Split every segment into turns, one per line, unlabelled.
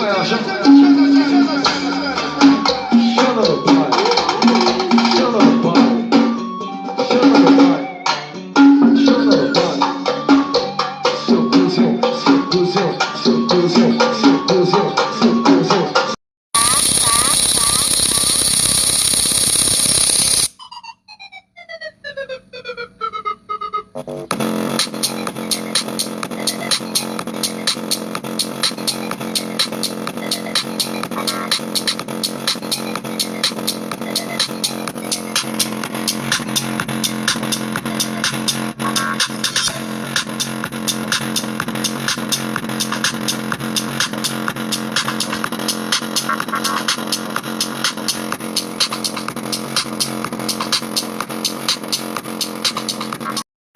ela, chama ela. Chama no pai. Chama no pai. Chama no pai. Chama no pai. Seu cuzão, seu cuzão, seu cuzão, seu cuzão, seu cuzão.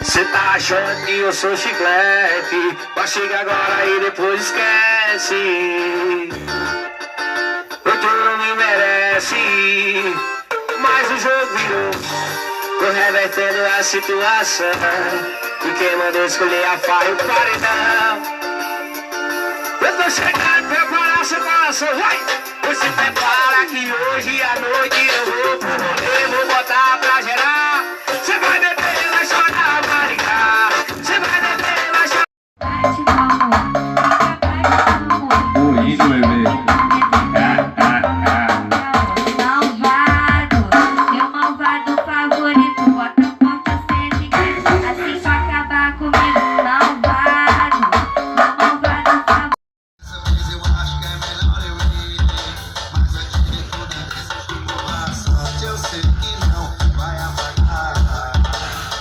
Cê tá achando que eu sou chiclete? Mas chega agora e depois esquece. O tu não me merece. Mas o jogo virou. Tô revertendo a situação. E quem mandou escolher a faia e o paredão? Eu tô chegando, preparar seu coração, vai! Você prepara que hoje à noite eu vou pro rolê, vou botar pra gerar. Cê vai beber, vai chorar, vai ligar. Cê vai beber, vai chorar.
Oi, bebê.
Malvado, meu malvado favorito. Bota forte acende, assim pra acabar comigo. Malvado, meu malvado favorito.
Eu acho que é melhor eu ir, mas antes de toda essa informação, eu sei que não vai apagar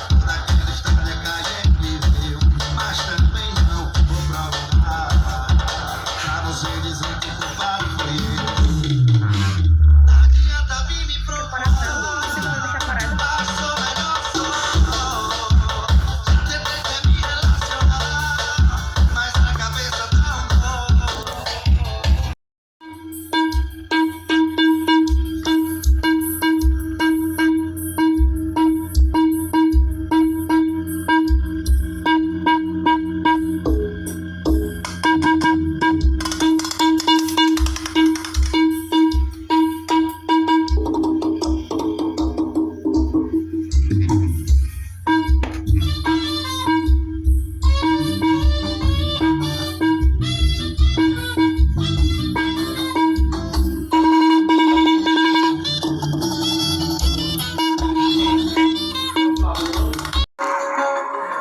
toda aquela história que a gente viveu, mas também não vou provar pra você dizer que culpado foi eu. Não adianta vir me procurar, passou melhor só. Tentei até me relacionar, mas a cabeça tá um pouco.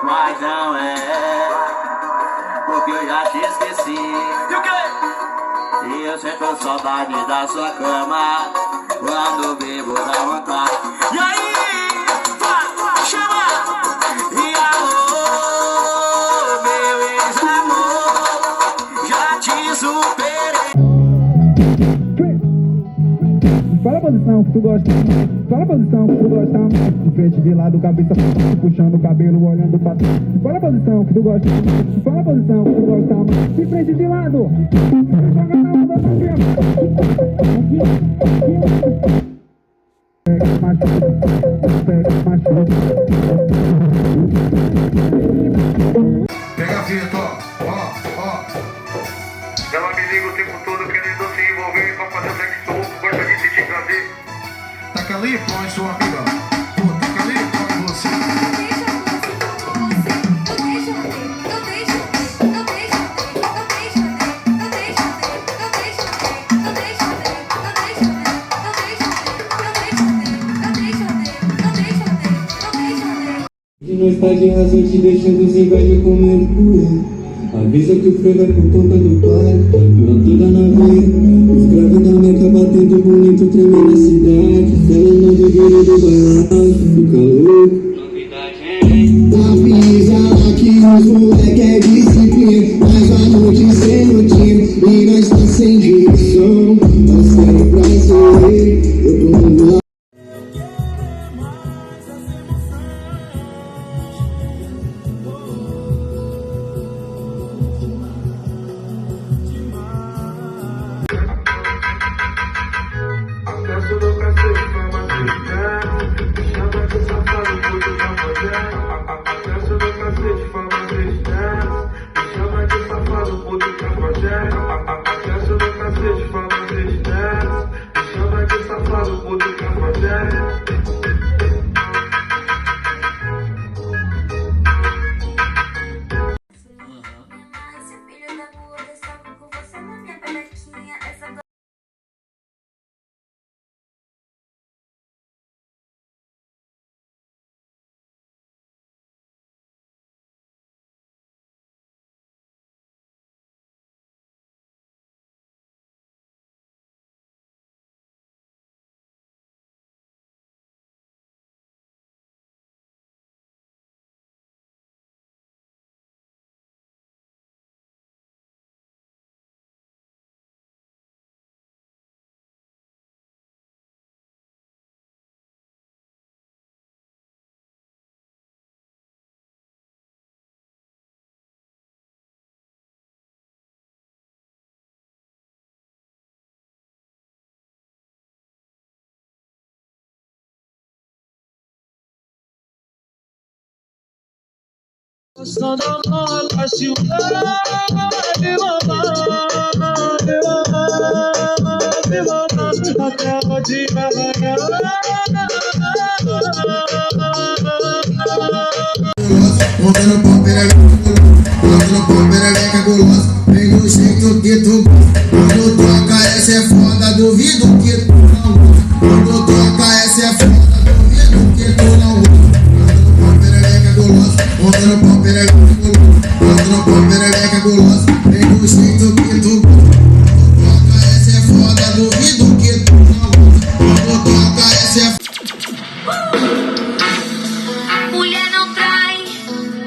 Mas não é, porque eu já te esqueci. E o quê? E eu sinto saudade da sua cama, quando bebo dá vontade. E aí, chama! E alô, meu ex-amor, já te superei.
Fala a posição que tu gosta, fala a posição que tu gosta. De frente, de lado, cabeça puxando o cabelo, olhando pra trás. Fala a posição que tu gosta, fala a posição que tu gosta. De frente, de lado, joga na onda da minha. Pega macho, pega macho.
Pega a fita, ó.
Ela me liga o tempo todo querendo se envolver pra fazer sexo louco, gosta de sentir prazer.
Taca ali, põe sua amiga. Pô, taca ali, põe você.
De não estar de razão te deixando sem inveja comendo poeira. Avisa que o freio vai por conta do pai. Não toda na vida. Os gravidamente batendo bonito, tremendo a cidade. Ela não deveria do bailado, fica louco. Avisa lá que os moleque é disciplina. Mas a noite sem rotina e nós tá sem direção. Tá sendo prazer, eu tô no lado.
Acesso do cacete, fama cristão. Chama de safado, puto cafajé. Acesso do cacete, fama cristão. Chama de safado, puto cafajé. Acesso do cacete.
Só da mão apaixonada, me mamar, até o dia raiar.
Montando pau perereca gulosa, vem do jeito que tu gosta. Quando toca essa é foda, duvido que tu não gosta. Quando toca essa é foda, duvido que tu não gosta. Montando pau perereca gulosa, montando pau perereca gulosa, vem do jeito que tu gosta. Quando toca essa é foda, duvido que tu não gosta. Quando toca essa é
Mulher não trai,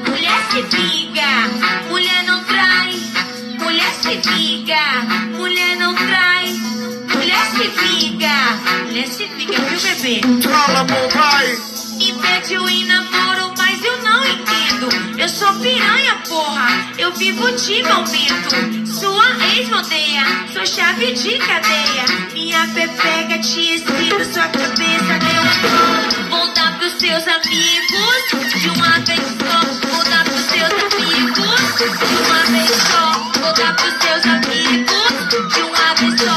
mulher se liga. Mulher não trai, mulher se liga. Mulher não trai, mulher se liga. Mulher se liga, viu, bebê?
Fala, papai.
Me pediu em namoro, mas eu não entendo. Eu sou piranha, porra. Eu vivo de momento. Sua ex me odeia, sou chave de cadeia. Minha pepeca te ensina, sua cabeça deu um tom. Vou dar pros seus amigos de uma vez só. Vou dar pros seus amigos de uma vez só. Vou dar pros seus amigos de uma vez só.